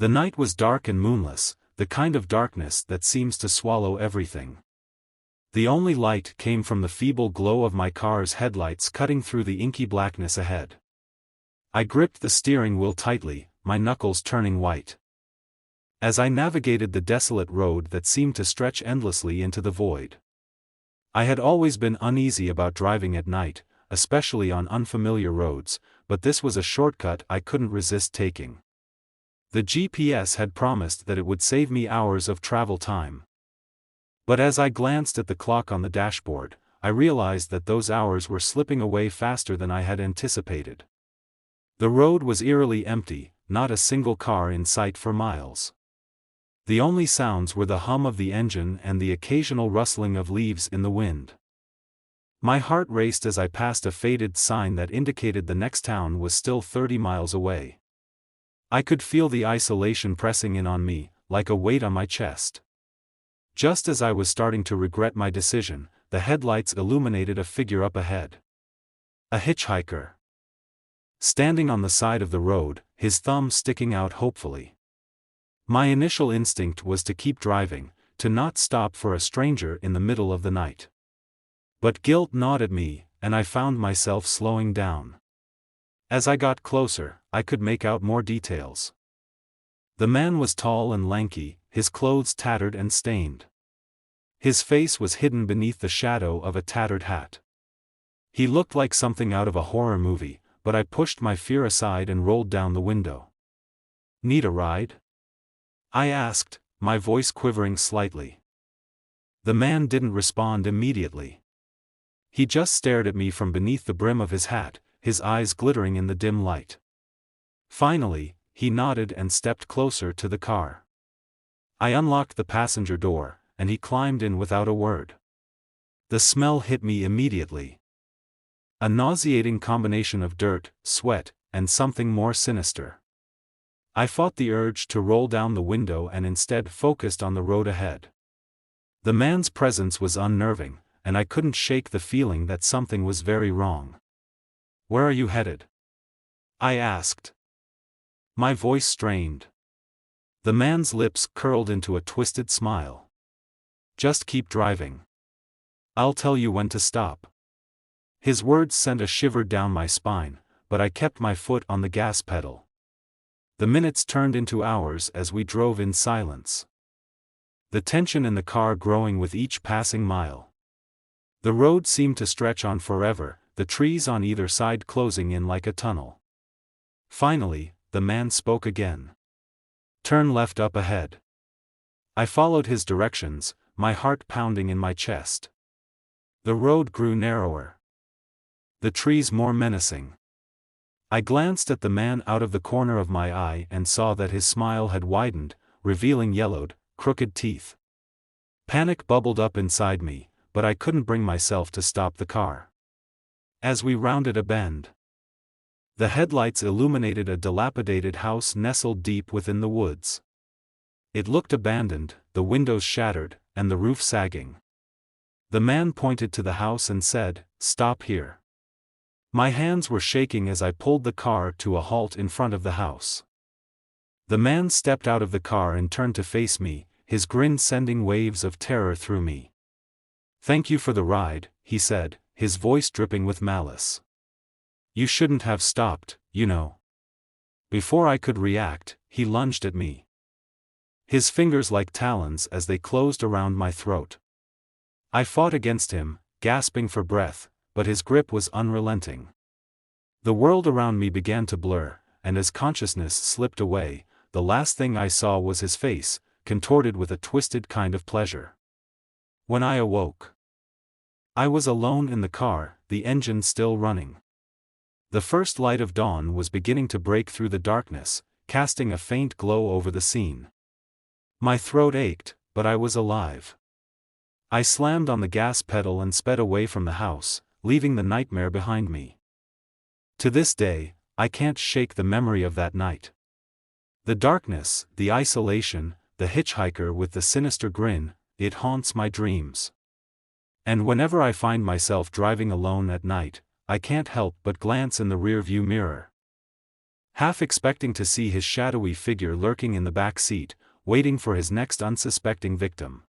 The night was dark and moonless, the kind of darkness that seems to swallow everything. The only light came from the feeble glow of my car's headlights cutting through the inky blackness ahead. I gripped the steering wheel tightly, my knuckles turning white. As I navigated the desolate road that seemed to stretch endlessly into the void. I had always been uneasy about driving at night, especially on unfamiliar roads, but this was a shortcut I couldn't resist taking. The GPS had promised that it would save me hours of travel time. But as I glanced at the clock on the dashboard, I realized that those hours were slipping away faster than I had anticipated. The road was eerily empty, not a single car in sight for miles. The only sounds were the hum of the engine and the occasional rustling of leaves in the wind. My heart raced as I passed a faded sign that indicated the next town was still 30 miles away. I could feel the isolation pressing in on me, like a weight on my chest. Just as I was starting to regret my decision, the headlights illuminated a figure up ahead. A hitchhiker. Standing on the side of the road, his thumb sticking out hopefully. My initial instinct was to keep driving, to not stop for a stranger in the middle of the night. But guilt gnawed at me, and I found myself slowing down. As I got closer, I could make out more details. The man was tall and lanky, his clothes tattered and stained. His face was hidden beneath the shadow of a tattered hat. He looked like something out of a horror movie, but I pushed my fear aside and rolled down the window. "Need a ride?" I asked, my voice quivering slightly. The man didn't respond immediately. He just stared at me from beneath the brim of his hat, his eyes glittering in the dim light. Finally, he nodded and stepped closer to the car. I unlocked the passenger door, and he climbed in without a word. The smell hit me immediately. A nauseating combination of dirt, sweat, and something more sinister. I fought the urge to roll down the window and instead focused on the road ahead. The man's presence was unnerving, and I couldn't shake the feeling that something was very wrong. "Where are you headed?" I asked. My voice strained. The man's lips curled into a twisted smile. "Just keep driving. I'll tell you when to stop." His words sent a shiver down my spine, but I kept my foot on the gas pedal. The minutes turned into hours as we drove in silence. The tension in the car growing with each passing mile. The road seemed to stretch on forever, the trees on either side closing in like a tunnel. Finally, the man spoke again. "Turn left up ahead." I followed his directions, my heart pounding in my chest. The road grew narrower. The trees more menacing. I glanced at the man out of the corner of my eye and saw that his smile had widened, revealing yellowed, crooked teeth. Panic bubbled up inside me, but I couldn't bring myself to stop the car. As we rounded a bend, the headlights illuminated a dilapidated house nestled deep within the woods. It looked abandoned, the windows shattered, and the roof sagging. The man pointed to the house and said, "Stop here." My hands were shaking as I pulled the car to a halt in front of the house. The man stepped out of the car and turned to face me, his grin sending waves of terror through me. "Thank you for the ride," he said, his voice dripping with malice. "You shouldn't have stopped, you know." Before I could react, he lunged at me. His fingers like talons as they closed around my throat. I fought against him, gasping for breath, but his grip was unrelenting. The world around me began to blur, and as consciousness slipped away, the last thing I saw was his face, contorted with a twisted kind of pleasure. When I awoke, I was alone in the car, the engine still running. The first light of dawn was beginning to break through the darkness, casting a faint glow over the scene. My throat ached, but I was alive. I slammed on the gas pedal and sped away from the house, leaving the nightmare behind me. To this day, I can't shake the memory of that night. The darkness, the isolation, the hitchhiker with the sinister grin, it haunts my dreams. And whenever I find myself driving alone at night, I can't help but glance in the rearview mirror. half expecting to see his shadowy figure lurking in the back seat, waiting for his next unsuspecting victim.